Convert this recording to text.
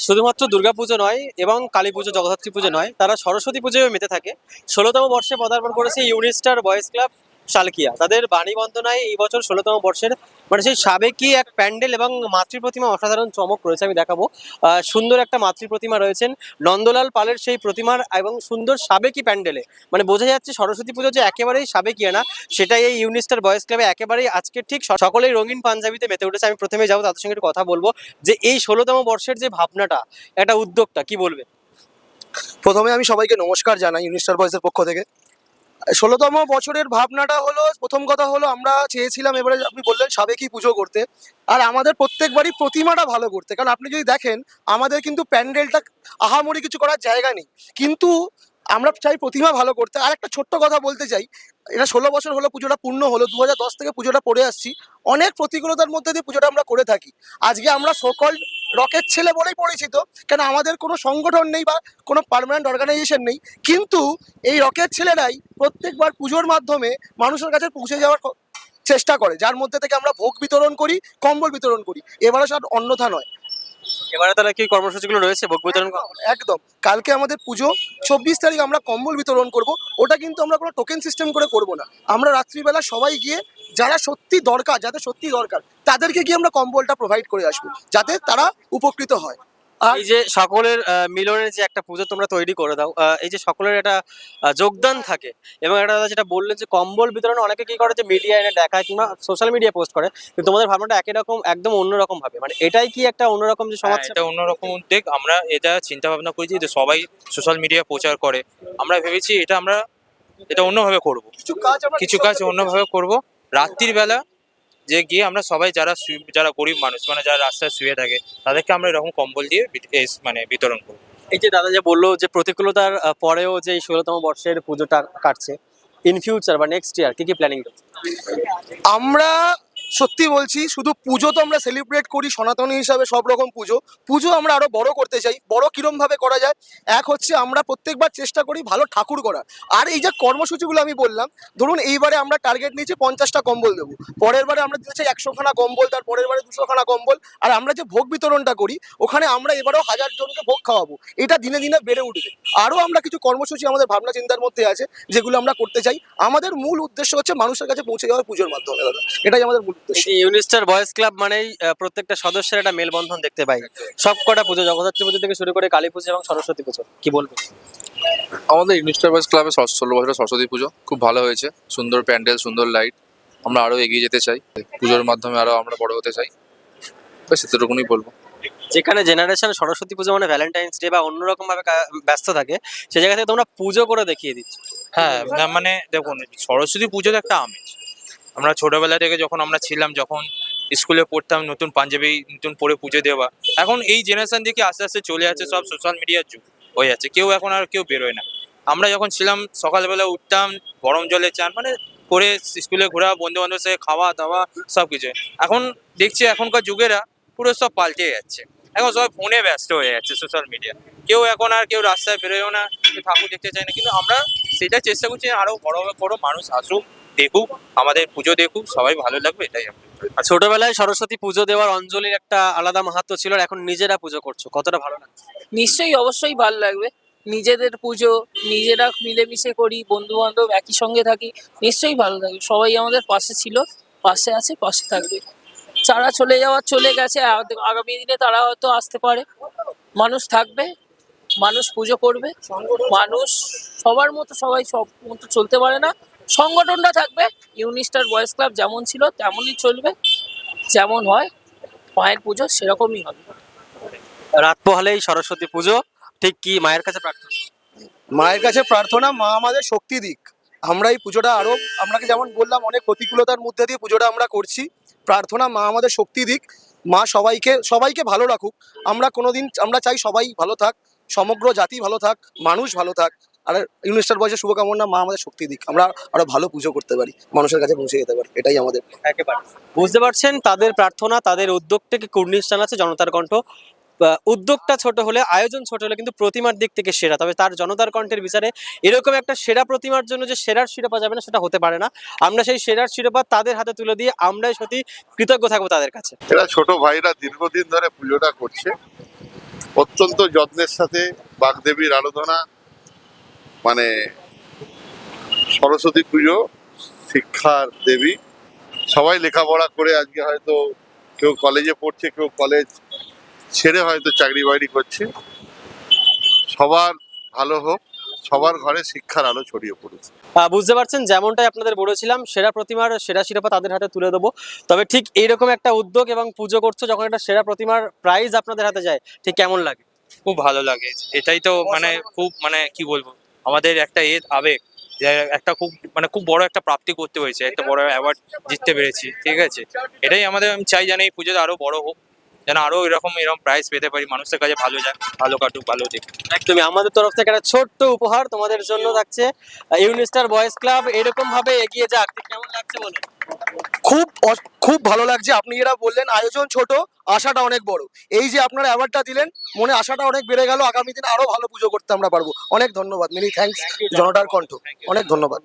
শুধুমাত্র দুর্গাপুজো নয় এবং কালী পুজো, জগদ্ধাত্রী পুজো নয়, তারা সরস্বতী পুজোয় মেতে থাকে। ১৬তম বর্ষে পদার্পণ করেছে ইউনিস্টার বয়েজ ক্লাব শালকিয়া। তাদের বাণী বন্দনায় এই বছর ১৬তম বর্ষের মানে সেই সাবেকি এক প্যান্ডেল এবং মাতৃ প্রতিমা অসাধারণ চমক রয়েছে, আমি দেখাবো। সুন্দর একটা মাতৃ প্রতিমা রয়েছেন নন্দলাল পালের সেই প্রতিমার এবং সুন্দর সাবেকি প্যান্ডেলে মানে বোঝা যাচ্ছে সরস্বতী পুজো যে একেবারেই সাবেকিয়া না, সেটাই এই ইউনিস্টার বয়েজ ক্লাবে একেবারেই আজকে ঠিক সকলেই রঙিন পাঞ্জাবিতে মেতে উঠেছে। আমি প্রথমে যাবো তাদের সঙ্গে একটু কথা বলবো যে এই ১৬তম বর্ষের যে ভাবনাটা, একটা উদ্যোগটা কি বলবে? প্রথমে আমি সবাইকে নমস্কার জানাই ইউনিস্টার বয়েসের পক্ষ থেকে। ১৬তম বছরের ভাবনাটা হলো, প্রথম কথা হলো আমরা চেয়েছিলাম এবারে আপনি বললেন সাবেকি পুজো করতে, আর আমাদের প্রত্যেকবারই প্রতিমাটা ভালো করতে। কারণ আপনি যদি দেখেন আমাদের কিন্তু প্যান্ডেলটা আহামরি কিছু করার জায়গা নেই, কিন্তু আমরা চাই প্রতিমা ভালো করতে। আর একটা ছোট্ট কথা বলতে চাই, এটা ১৬ বছর হলো পুজোটা পূর্ণ হলো, ২০১০ থেকে পুজোটা করে আসছি। অনেক প্রতিকূলতার মধ্যে দিয়ে পুজোটা আমরা করে থাকি। আজকে আমরা সকল রকেট ছেলে বলেই পরিচিত, কেন আমাদের কোনো সংগঠন নেই বা কোনো পার্মানেন্ট অর্গানাইজেশন নেই, কিন্তু এই রকেট ছেলেরাই প্রত্যেকবার পুজোর মাধ্যমে মানুষের কাছে পৌঁছে যাওয়ার চেষ্টা করে, যার মধ্যে থেকে আমরা ভোগ বিতরণ করি, কম্বল বিতরণ করি। এবারে সব অন্যথা নয়। এবারে তাহলে কি কর্মসূচিগুলো রয়েছে ভোগ বিতরণ? একদম, কালকে আমাদের পুজো, ২৪ তারিখ আমরা কম্বল বিতরণ করব। ওটা কিন্তু আমরা কোনো টোকেন সিস্টেম করে করব না। আমরা রাত্রিবেলা সবাই গিয়ে যারা সত্যি দরকার, যাদের সত্যি দরকার, তাদেরকে গিয়ে আমরা কম্বলটা প্রোভাইড করে আসবো, যাতে তারা উপকৃত হয়। আর এই যে সকলের মিলনের যে একটা পুজো তোমরা তৈরি করে দাও, এই যে সকলের একটা যোগদান থাকে এবং একটা যেটা বললেন যে কম্বল বিতরণ, অনেকে কি করে যে মিডিয়া এনে দেখায় কিংবা সোশ্যাল মিডিয়া পোস্ট করে, কিন্তু তোমাদের ভাবনাটা একই রকম, একদম অন্যরকম ভাবে, মানে এটাই কি একটা অন্যরকম যে সমাজ? এটা অন্যরকম উদ্যোগ। আমরা এটা চিন্তা ভাবনা করেছি যে সবাই সোশ্যাল মিডিয়া প্রচার করে, আমরা ভেবেছি এটা অন্যভাবে করব, কিছু কাজ অন্যভাবে করব। রাত্রির বেলা যে গিয়ে আমরা সবাই যারা গরিব মানুষ, মানে যারা রাস্তায় শুয়ে থাকে, তাদেরকে আমরা এরকম কম্বল দিয়ে মানে বিতরণ করবো। এই যে দাদা যে বললো যে প্রতিকূলতার পরেও যে এই ১৬তম বর্ষের পুজোটা কাটছে, ইন ফিউচার বা নেক্সট ইয়ার কি কি প্ল্যানিং রয়েছে? আমরা সত্যি বলছি, শুধু পুজো তো আমরা সেলিব্রেট করি সনাতনী হিসাবে, সব রকম পুজো পুজো আমরা আরো বড় করতে চাই। বড় কিরম ভাবে করা যায়? এক হচ্ছে আমরা প্রত্যেকবার চেষ্টা করি ভালো ঠাকুর করা। আর এই যে কর্মসূচিগুলো আমি বললাম, ধরুন এইবারে আমরা টার্গেট নিয়েছি 50টা কম্বল দেবো, পরের বারে আমরা দিতে চাই 100খানা কম্বল, তার পরের বারে 200খানা কম্বল। আর আমরা যে ভোগ বিতরণটা করি, ওখানে আমরা এবারেও 1000 জনকে ভোগ খাওয়াবো। এটা দিনে দিনে বেড়ে উঠবে। আরও আমরা কিছু কর্মসূচি আমাদের ভাবনা চিন্তার মধ্যে আছে, যেগুলো আমরা করতে চাই। আমাদের মূল উদ্দেশ্য হচ্ছে মানুষের কাছে পৌঁছে যাওয়ার পুজোর মাধ্যমে দাদা, এটাই আমাদের মূল উদ্দেশ্য। এই ইউনিস্টার বয়েজ ক্লাব মানেই প্রত্যেকটা সদস্যের একটা মেলবন্ধন দেখতে পাই। সব কটা পুজো, জগদ্ধাত্রী পুজো থেকে শুরু করে কালী পুজো এবং সরস্বতী পুজো, কি বলবো? আমাদের ইউনিস্টার বয়েজ ক্লাবে ১৬ বছরের সরস্বতী পুজো খুব ভালো হয়েছে। সুন্দর প্যান্ডেল, সুন্দর লাইট। আমরা আরো এগিয়ে যেতে চাই, পুজোর মাধ্যমে আরো আমরা বড় হতে চাই। ব্যাস এতটুকুনই বলবো। যেখানে জেনারেশন সরস্বতী পুজো মানে ভ্যালেন্টাইন্স ডে বা অন্যরকম ভাবে ব্যস্ত থাকে, সে জায়গা থেকে তোমরা পুজো করে দেখিয়ে দিচ্ছ। হ্যাঁ, না মানে দেখুন, সরস্বতী পুজোর একটা আমেজ। আমরা ছোটবেলা থেকে যখন আমরা ছিলাম, যখন স্কুলে পড়তাম, নতুন পাঞ্জাবি নতুন পরে পুজো দেওয়া। এখন এই জেনারেশন দিকে আস্তে আস্তে চলে যাচ্ছে, সব সোশ্যাল মিডিয়ার যুগ হয়ে যাচ্ছে, কেউ বেরোয় না। আমরা যখন ছিলাম সকালবেলা উঠতাম, গরম জলে চান মানে করে স্কুলে ঘোরা, বন্ধু বান্ধবের সাথে খাওয়া দাওয়া সব কিছু। এখন দেখছি এখনকার যুগেরা পুরো সব পাল্টে যাচ্ছে। এখন সবাই ফোনে ব্যস্ত হয়ে যাচ্ছে, সোশ্যাল মিডিয়া। কেউ রাস্তায় বেরোয়ও না, কেউ ঠাকুর দেখতে চায় না। কিন্তু আমরা সেটা চেষ্টা করছি আরো বড় বড় মানুষ আসুক, দেখুক, আমাদের পুজো দেখুক, সবাই ভালো লাগবে, এটাই আমরা। আর ছোটবেলায় সরস্বতী পুজো দেওয়ার অঞ্জলির একটা আলাদা মাহাত্ম্য ছিল, আর এখন নিজেরা পুজো করছো, কতটা ভালো লাগছে? নিশ্চয়ই, অবশ্যই ভালো লাগবে। নিজেদের পুজো নিজেরা মিলেমিশে করি, বন্ধু বান্ধব একই সঙ্গে থাকি, নিশ্চয়ই ভালো লাগবে। সবাই আমাদের পাশে ছিল, পাশে আছে, পাশে থাকবে। যারা চলে গেছে, আগামী দিনে তারা হয়তো আসতে পারে। মানুষ থাকবে, মানুষ পুজো করবে, মানুষ সবার মতো সবাই সব মতো চলতে পারে না। সংগঠনটা থাকবে, ইউনিস্টার বয়েজ ক্লাব যেমন ছিল তেমনই চলবে, যেমন হয় মায়ের পুজো সেরকমই হবে। রাত পোহালেই সরস্বতী পুজো, ঠিক কি মায়ের কাছে প্রার্থনা? মায়ের কাছে প্রার্থনা, মা আমাদের শক্তি দিক। আমরা এই পুজোটা আরো, আপনাকে যেমন বললাম, অনেক প্রতিকূলতার মধ্যে দিয়ে পুজোটা আমরা করছি। প্রার্থনা, মা আমাদের শক্তি দিক, মা সবাইকে ভালো রাখুক। আমরা চাই সবাই ভালো থাক, সমগ্র জাতি ভালো থাক, মানুষ ভালো থাক। আর ইউনিস্টার বয়সের শুভকামনা, মা আমাদের শক্তি দিক, আমরা আরো ভালো পুজো করতে পারি, মানুষের কাছে পৌঁছে যেতে পারি, এটাই আমাদের। একেবারে বুঝতে পারছেন তাদের প্রার্থনা, তাদের উদ্যোগটাকে কুর্নিশ জানাচ্ছে জনতার কণ্ঠ। উদ্যোগটা ছোট হলে, আয়োজন ছোট হলে, কিন্তু প্রতিমার দিক থেকে সেরা। তবে তার জনতার কণ্ঠের বিচারে এরকম একটা সেরা প্রতিমার জন্য যে সেরার শিরোপা যাবে না, সেটা হতে পারে না। আমরা সেই সেরার শিরোপা তাদের হাতে তুলে দিয়ে আমরাই সত্যি কৃতজ্ঞ থাকবো তাদের কাছে। এরা ছোট ভাইরা দীর্ঘদিন ধরে পুজোটা করছে। অত্যন্ত যত্নের সাথে বাগদেবীর আরাধনা, মানে সরস্বতী পুজো শিক্ষার দেবী। সবাই লেখাপড়া করে আজকে হয়তো কেউ কলেজে পড়ছে, কেউ কলেজ ছেড়ে হয়তো চাকরি বাকরি করছে। সবার ভালো হোক, সবার ঘরে শিক্ষার আলো ছড়িয়ে পড়ুক। বুঝতে পারছেন, যেমনটাই আপনাদের বলেছিলাম, সেরা প্রতিমার সেরা শিরোপা তাদের হাতে তুলে দেবো। তবে ঠিক এইরকম একটা উদ্যোগ এবং পুজো করছো, যখন একটা সেরা প্রতিমার প্রাইজ আপনাদের হাতে যায়, ঠিক কেমন লাগে? খুব ভালো লাগে। এটাই তো মানে খুব মানে কি বলবো, আমাদের একটা আবেগ যে একটা খুব বড় একটা প্রাপ্তি করতে হয়েছে, একটা বড় অ্যাওয়ার্ড জিততে পেরেছি, ঠিক আছে। এটাই আমাদের, আমি চাই যেন এই পুজোটা আরো বড় হোক, যেন আরো এরকম প্রাইজ পেতে পারি, মানুষের কাছে ভালো যায়, ভালো কাটুক, ভালো দিক। একদমই, আমাদের তরফ থেকে একটা ছোট্ট উপহার তোমাদের জন্য থাকছে। ইউনিস্টার বয়েজ ক্লাব এরকম ভাবে এগিয়ে যাক, ঠিক কেমন লাগছে বলো? খুব ভালো লাগছে। আপনি যেটা বললেন আয়োজন ছোট, আশাটা অনেক বড়। এই যে আপনারা অ্যাওয়ার্ডটা দিলেন, মনে আশাটা অনেক বেড়ে গেল। আগামী দিনে আরো ভালো পুজো করতে আমরা পারবো। অনেক ধন্যবাদ মিনি, থ্যাঙ্কস জনতার কণ্ঠ, অনেক ধন্যবাদ।